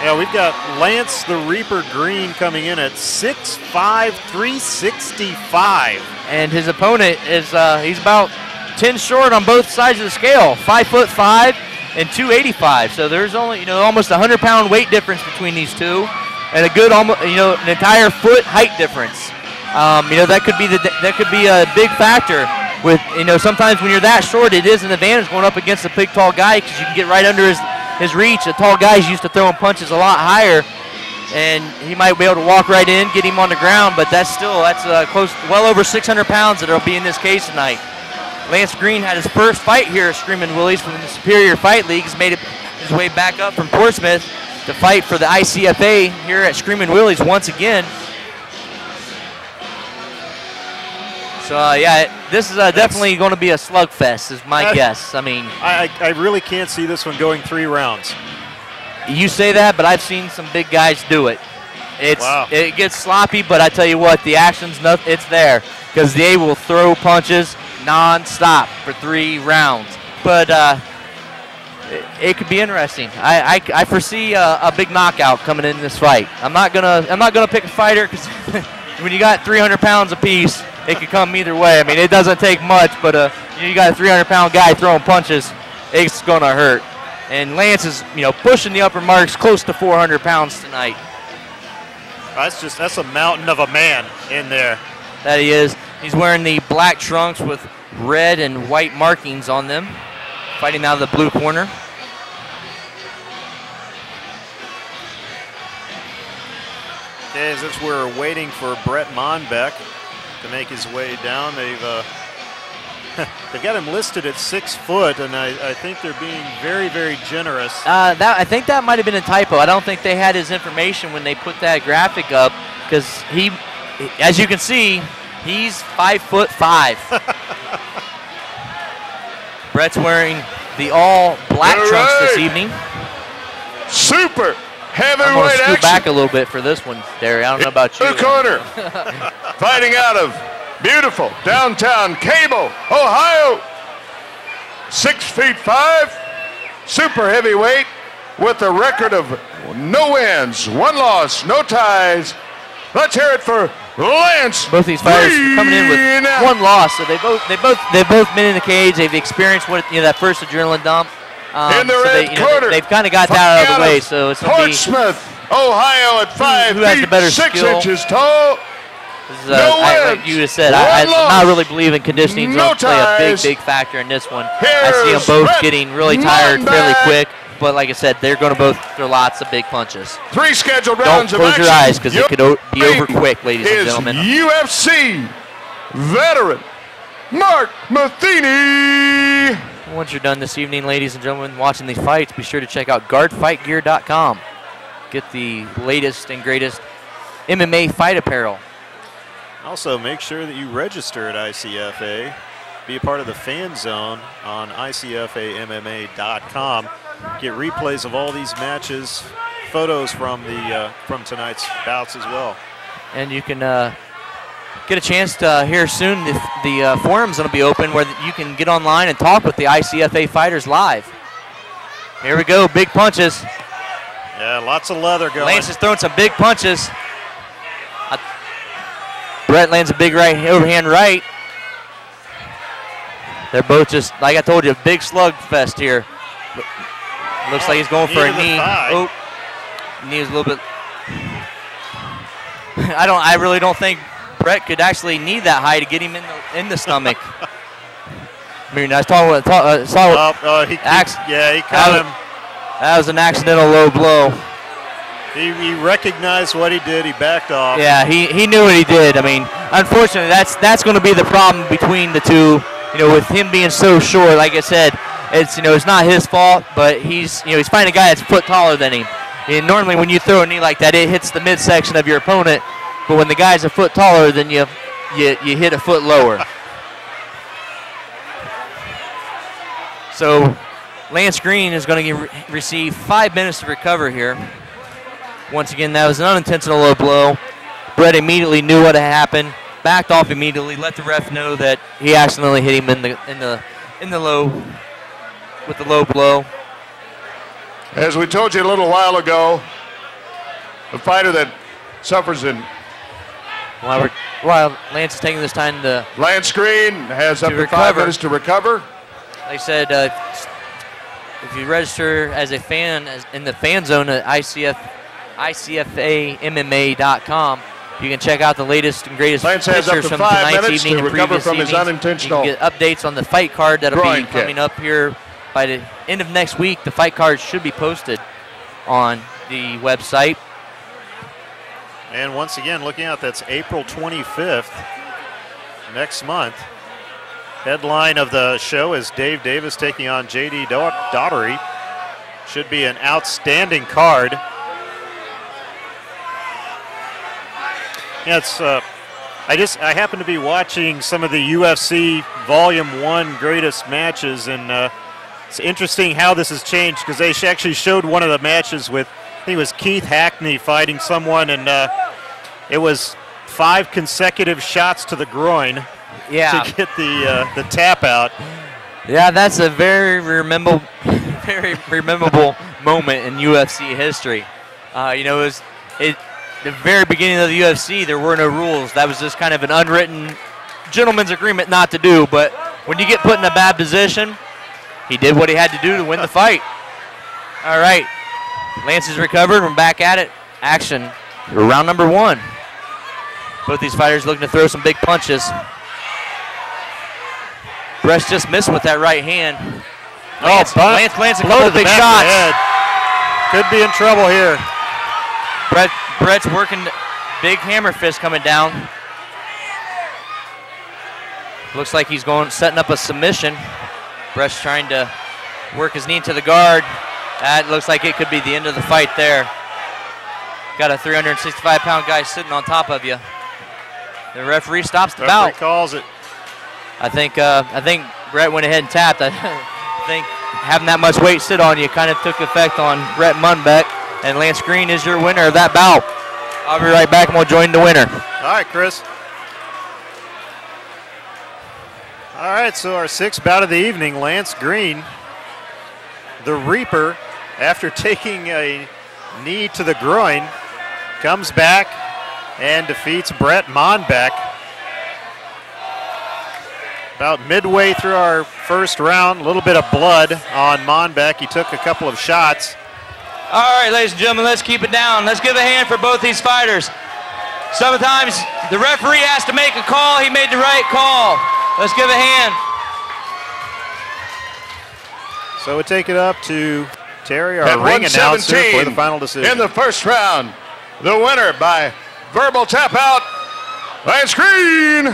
Yeah, we've got Lance the Reaper Green coming in at 6'5", 365. And his opponent is he's about 10 short on both sides of the scale, 5'5" and 285. So there's only almost a 100-pound weight difference between these two, and a good almost an entire foot height difference. That could be a big factor. With sometimes when you're that short, it is an advantage going up against a big tall guy because you can get right under his reach. The tall guy's used to throwing punches a lot higher, and he might be able to walk right in, get him on the ground. But that's close, well over 600 pounds that'll be in this case tonight. Lance Green had his first fight here at Screamin' Willie's from the Superior Fight League. He's made his way back up from Portsmouth to fight for the ICFA here at Screamin' Willie's once again. So, this is definitely going to be a slugfest is my guess. I mean, I really can't see this one going 3 rounds. You say that, but I've seen some big guys do it. It gets sloppy, but I tell you what, the action's it's there because they will throw punches non-stop for 3 rounds. But it could be interesting. I foresee a big knockout coming in this fight. I'm not gonna pick a fighter because when you got 300 pounds apiece, it could come either way. I mean, it doesn't take much, but you got a 300-pound guy throwing punches, it's gonna hurt. And Lance is pushing the upper marks close to 400 pounds tonight. That's a mountain of a man in there. That he is. He's wearing the black trunks with red and white markings on them, fighting out of the blue corner. Okay, as we're waiting for Brett Monbeck to make his way down, they've got him listed at 6 foot, and I think they're being very, very generous. I think that might have been a typo. I don't think they had his information when they put that graphic up, because he, as you can see, he's 5'5". Brett's wearing the all black trunks this evening. Super heavyweight I'm going to scoot action. back a little bit for this one, Derry. I don't know about you. The corner. Fighting out of beautiful downtown Cable, Ohio. 6'5", super heavyweight with a record of no wins, 1 loss, no ties. Let's hear it for Lance. Both these fighters coming in with 1 loss, so they've both been in the cage. They've experienced that first adrenaline dump. In the red corner, they've kind of got that out of the way. So it's going to be Portsmouth, Ohio, at 5 who has the better feet 6 skill. inches tall. Like you just said, I'm not really believing conditioning is going to play a big factor in this one. I see them both getting really tired fairly quick. But like I said, they're going to both throw lots of big punches. 3 scheduled rounds of action. Don't close your eyes because it could be over quick, ladies and gentlemen. UFC veteran Mark Matheny. Once you're done this evening, ladies and gentlemen, watching these fights, be sure to check out guardfightgear.com. Get the latest and greatest MMA fight apparel. Also, make sure that you register at ICFA. Be a part of the fan zone on ICFAMMA.com. Get replays of all these matches, photos from tonight's bouts as well. And you can get a chance to hear soon. The forum's going to be open where you can get online and talk with the ICFA fighters live. Here we go, big punches. Yeah, lots of leather going. Lance is throwing some big punches. Brett lands a big overhand right. They're both just, like I told you, a big slug fest here. Looks like he's going for a knee. Oh, knee is a little bit. I really don't think Brett could actually knee that high to get him in the stomach. I mean, I saw what. He caught him. That was an accidental low blow. He recognized what he did. He backed off. Yeah, he knew what he did. I mean, unfortunately, that's going to be the problem between the two. With him being so short, like I said, it's not his fault, but he's fighting a guy that's a foot taller than him. And normally, when you throw a knee like that, it hits the midsection of your opponent. But when the guy's a foot taller, then you hit a foot lower. So Lance Green is going to receive 5 minutes to recover here. Once again, that was an unintentional low blow. Brett immediately knew what had happened, backed off immediately, let the ref know that he accidentally hit him in the low with the low blow. As we told you a little while ago, a fighter that suffers in. While Lance is taking this time to Lance Green has up to 5 minutes to recover. They said if you register as a fan in the fan zone at ICFAMMA.com, you can check out the latest and greatest Lance has up pictures to from 5 tonight's minutes evening to and recover previous from his evenings. unintentional You can get updates on the fight card that'll be groin coming kick. up here by the end of next week. The fight card should be posted on the website. And once again, looking out, that's April 25th, next month. Headline of the show is Dave Davis taking on J.D. Daughtery. Should be an outstanding card. Yeah, it's. I happen to be watching some of the UFC Volume 1 greatest matches, and it's interesting how this has changed because they actually showed one of the matches with, I think it was Keith Hackney fighting someone, and it was 5 consecutive shots to the groin to get the tap out. Yeah, that's a very memorable moment in UFC history. You know, it was the very beginning of the UFC. There were no rules. That was just kind of an unwritten gentleman's agreement not to do. But when you get put in a bad position, he did what he had to do to win the fight. All right, Lance is recovered. We're back at it. Action. Round number 1. Both these fighters looking to throw some big punches. Breast just missed with that right hand. Lance lands a couple big shots. Could be in trouble here. Brett's working, big hammer fist coming down. Looks like he's setting up a submission. Brett's trying to work his knee into the guard. That looks like it could be the end of the fight there. Got a 365-pound guy sitting on top of you. The referee stops the bout. Referee calls it. I think Brett went ahead and tapped. I think having that much weight sit on you kind of took effect on Brett Monbeck, and Lance Green is your winner of that bout. I'll be right back and we'll join the winner. All right, Chris. All right, so our 6th bout of the evening, Lance Green, the Reaper, after taking a knee to the groin, comes back and defeats Brett Monbeck. About midway through our first round, a little bit of blood on Monbeck. He took a couple of shots. All right, ladies and gentlemen, let's keep it down. Let's give a hand for both these fighters. Sometimes the referee has to make a call. He made the right call. Let's give a hand. So we take it up to Terry, our ring announcer, for the final decision. In the first round, the winner by verbal tap out, Lance Green.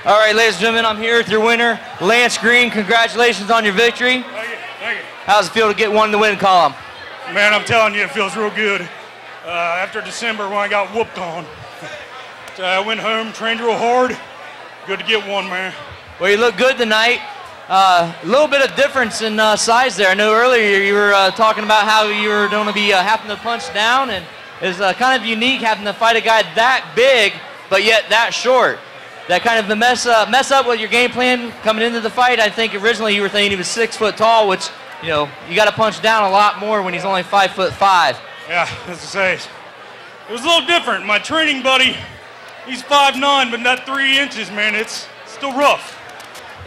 All right, ladies and gentlemen, I'm here with your winner, Lance Green. Congratulations on your victory. Thank you, thank you. How's it feel to get one in the win column? Man, I'm telling you, it feels real good. After December when I got whooped on. So I went home, trained real hard. Good to get one, man. Well, you look good tonight. A little bit of difference in size there. I know earlier you were talking about how you were going to be having to punch down, and it's kind of unique having to fight a guy that big, but yet that short. That kind of mess up with your game plan coming into the fight. I think originally you were thinking he was 6 foot tall, which, you know, you got to punch down a lot more when he's only 5'5". Yeah, as I say, it was a little different. My training buddy, he's 5'9", but not 3 inches, man. It's still rough.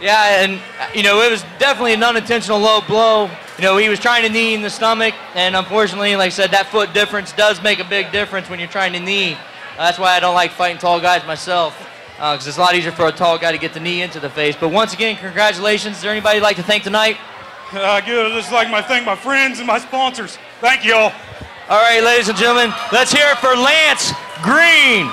Yeah, and, you know, it was definitely an unintentional low blow. You know, he was trying to knee in the stomach, and unfortunately, like I said, that foot difference does make a big difference when you're trying to knee. That's why I don't like fighting tall guys myself. Because it's a lot easier for a tall guy to get the knee into the face. But once again, congratulations. Is there anybody you'd like to thank tonight? Good. I'd just like to thank my friends and my sponsors. Thank you all. All right, ladies and gentlemen, let's hear it for Lance Green.